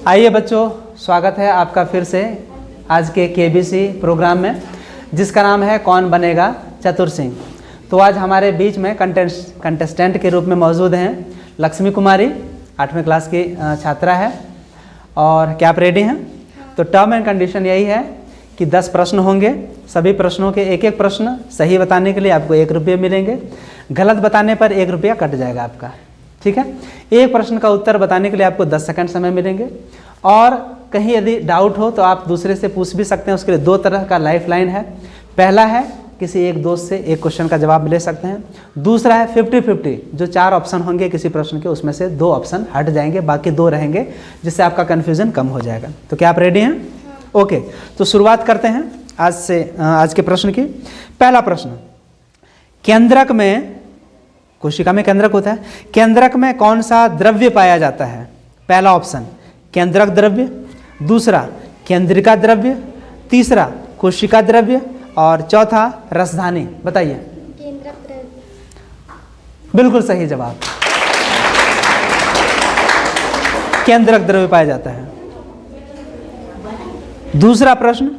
आइए बच्चों, स्वागत है आपका फिर से आज के केबीसी प्रोग्राम में, जिसका नाम है कौन बनेगा चतुर सिंह। तो आज हमारे बीच में कंटेस्टेंट के रूप में मौजूद हैं लक्ष्मी कुमारी, 8वीं क्लास की छात्रा है। और क्या आप रेडी हैं? तो टर्म एंड कंडीशन यही है कि 10 प्रश्न होंगे। सभी प्रश्नों के एक एक प्रश्न सही बताने के लिए आपको 1 रुपये मिलेंगे। गलत बताने पर 1 रुपया कट जाएगा आपका, ठीक है। एक प्रश्न का उत्तर बताने के लिए आपको 10 सेकंड समय मिलेंगे। और कहीं यदि डाउट हो तो आप दूसरे से पूछ भी सकते हैं। उसके लिए 2 तरह का लाइफ लाइन है। पहला है किसी एक दोस्त से एक क्वेश्चन का जवाब ले सकते हैं। दूसरा है 50-50, जो 4 ऑप्शन होंगे किसी प्रश्न के, उसमें से 2 ऑप्शन हट जाएंगे, बाकी 2 रहेंगे, जिससे आपका कन्फ्यूजन कम हो जाएगा। तो क्या आप रेडी हैं? ओके, तो शुरुआत करते हैं आज के प्रश्न की। पहला प्रश्न, केंद्रक में, कोशिका में केंद्रक होता है, केंद्रक में कौन सा द्रव्य पाया जाता है? पहला ऑप्शन केंद्रक द्रव्य, दूसरा केंद्रिका द्रव्य, तीसरा कोशिका द्रव्य और चौथा रसधानी। बताइए। केंद्रक द्रव्य। बिल्कुल सही जवाब, केंद्रक द्रव्य पाया जाता है। दूसरा प्रश्न,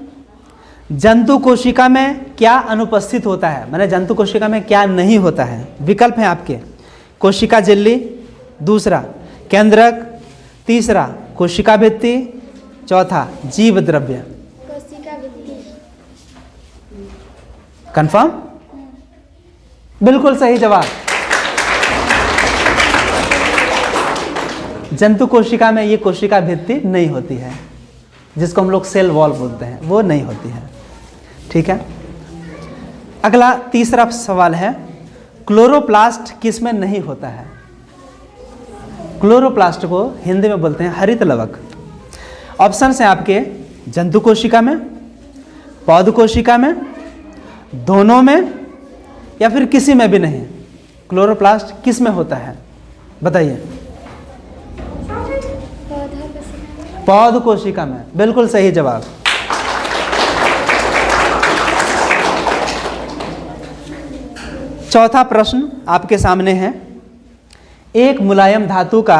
जंतु कोशिका में क्या अनुपस्थित होता है? माने जंतु कोशिका में क्या नहीं होता है? विकल्प हैं आपके, कोशिका झिल्ली, दूसरा केंद्रक, तीसरा कोशिका भित्ति, चौथा जीव द्रव्य। कोशिका भित्ति। कंफर्म? बिल्कुल सही जवाब। जंतु कोशिका में ये कोशिका भित्ति नहीं होती है, जिसको हम लोग सेल वॉल बोलते हैं, वो नहीं होती है, ठीक है। अगला तीसरा सवाल है, क्लोरोप्लास्ट किस में नहीं होता है? क्लोरोप्लास्ट को हिंदी में बोलते हैं हरित लवक। ऑप्शन हैं आपके, जंतु कोशिका में, पौध कोशिका में, दोनों में, या फिर किसी में भी नहीं। क्लोरोप्लास्ट किस में होता है? बताइए। पौध कोशिका में, बिल्कुल सही जवाब। चौथा प्रश्न आपके सामने है, एक मुलायम धातु का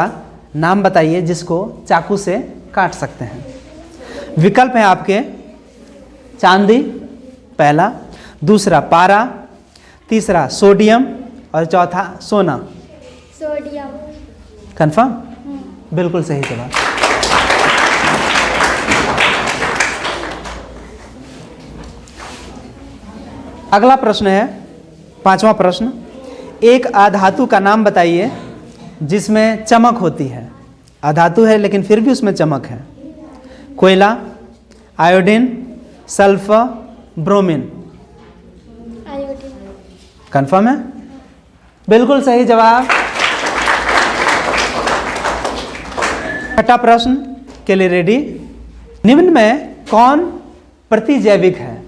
नाम बताइए जिसको चाकू से काट सकते हैं। विकल्प हैं आपके, चांदी पहला, दूसरा पारा, तीसरा सोडियम और चौथा सोना। सोडियम। कंफर्म? बिल्कुल सही जवाब। अगला प्रश्न है, 5वां प्रश्न, एक अधातु का नाम बताइए जिसमें चमक होती है। अधातु है लेकिन फिर भी उसमें चमक है। कोयला, iodine, sulphur, bromine. Iodine. Confirm है? बिल्कुल सही जवाब। छठा प्रश्न के लिए रेडी। निम्न में कौन प्रतिजैविक है,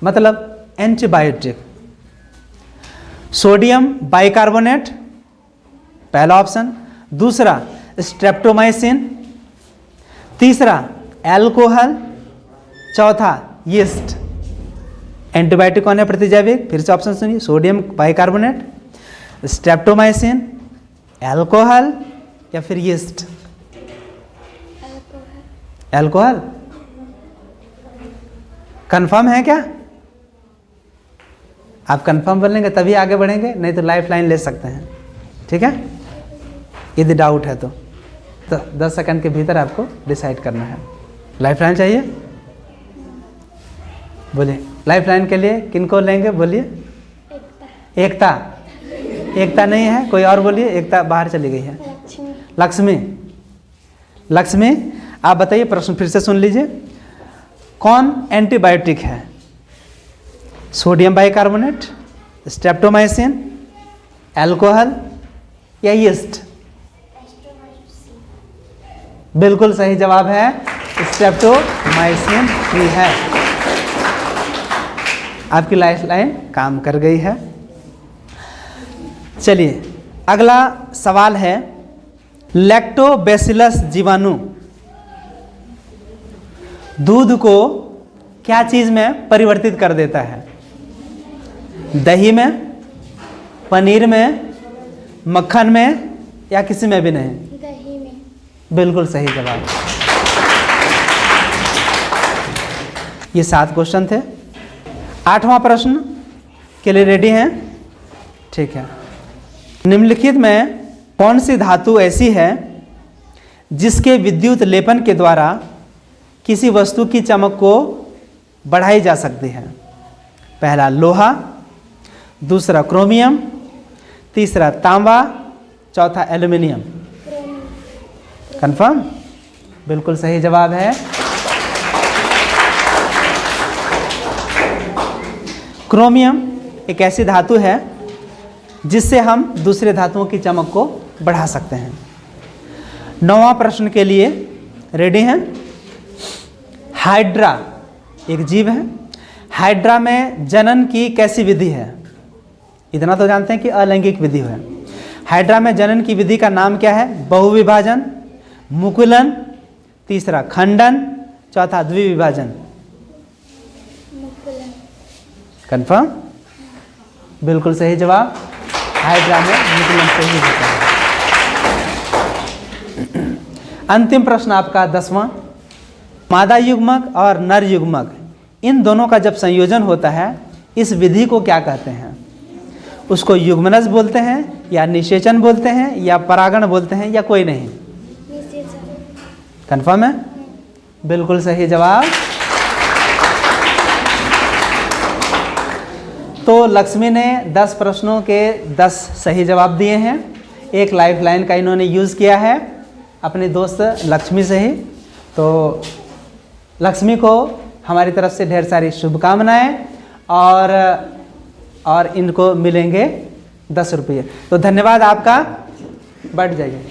मतलब एंटीबायोटिक? सोडियम बाइकार्बोनेट पहला ऑप्शन, दूसरा स्ट्रेप्टोमाइसिन, तीसरा एल्कोहल, चौथा यीस्ट। एंटीबायोटिक कौन है प्रतिजैविक? फिर से ऑप्शन सुनिए, सोडियम बाइकार्बोनेट, स्ट्रेप्टोमाइसिन, एल्कोहल या फिर यीस्ट। एल्कोहल। कंफर्म है क्या? आप कंफर्म बोलेंगे तभी आगे बढ़ेंगे, नहीं तो लाइफ लाइन ले सकते हैं, ठीक है। यदि डाउट है तो 10 सेकंड के भीतर आपको डिसाइड करना है। लाइफ लाइन चाहिए? बोलिए। लाइफ लाइन के लिए किनको लेंगे? बोलिए। एकता। एकता नहीं है, कोई और बोलिए। एकता बाहर चली गई है। लक्ष्मी। लक्ष्मी, आप बताइए, प्रश्न फिर से सुन लीजिए। कौन एंटीबायोटिक है? सोडियम बाइकार्बोनेट, स्ट्रेप्टोमाइसिन, एल्कोहल या यीस्ट? बिल्कुल सही जवाब है, स्ट्रेप्टोमाइसिन ही है। आपकी लाइफ लाइन काम कर गई है। चलिए अगला सवाल है, लैक्टोबैसिलस जीवाणु दूध को क्या चीज में परिवर्तित कर देता है? दही में, पनीर में, मक्खन में या किसी में भी नहीं? दही में। बिल्कुल सही जवाब। ये 7 क्वेश्चन थे। 8वां प्रश्न के लिए रेडी हैं? ठीक है। निम्नलिखित में कौन सी धातु ऐसी है जिसके विद्युत लेपन के द्वारा किसी वस्तु की चमक को बढ़ाई जा सकती है? पहला लोहा, दूसरा क्रोमियम, तीसरा तांबा, चौथा एल्युमिनियम। कंफर्म? बिल्कुल सही जवाब है। क्रोमियम एक ऐसी धातु है जिससे हम दूसरे धातुओं की चमक को बढ़ा सकते हैं। 9वां प्रश्न के लिए रेडी हैं? हाइड्रा एक जीव है। हाइड्रा में जनन की कैसी विधि है? इतना तो जानते हैं कि अलैंगिक विधि है। हाइड्रा में जनन की विधि का नाम क्या है? बहुविभाजन, मुकुलन, तीसरा खंडन, चौथा द्विविभाजन। मुकुलन। कंफर्म? बिल्कुल सही जवाब। हाइड्रा में मुकुलन से ही होता है। अंतिम प्रश्न आपका 10वां। मादा युग्मक और नर युग्मक इन दोनों का जब संयोजन होता है इस विधि को क्या कहते हैं? उसको युग्मनज बोलते हैं या निषेचन बोलते हैं या परागण बोलते हैं या कोई नहीं? निषेचन। कंफर्म है? बिल्कुल सही जवाब। तो लक्ष्मी ने 10 प्रश्नों के 10 सही जवाब दिए हैं। एक लाइफ लाइन का इन्होंने यूज़ किया है अपनी दोस्त लक्ष्मी से ही। तो लक्ष्मी को हमारी तरफ से ढेर सारी शुभकामनाएं और इनको मिलेंगे 10 रुपये। तो धन्यवाद आपका। बैठ जाइए।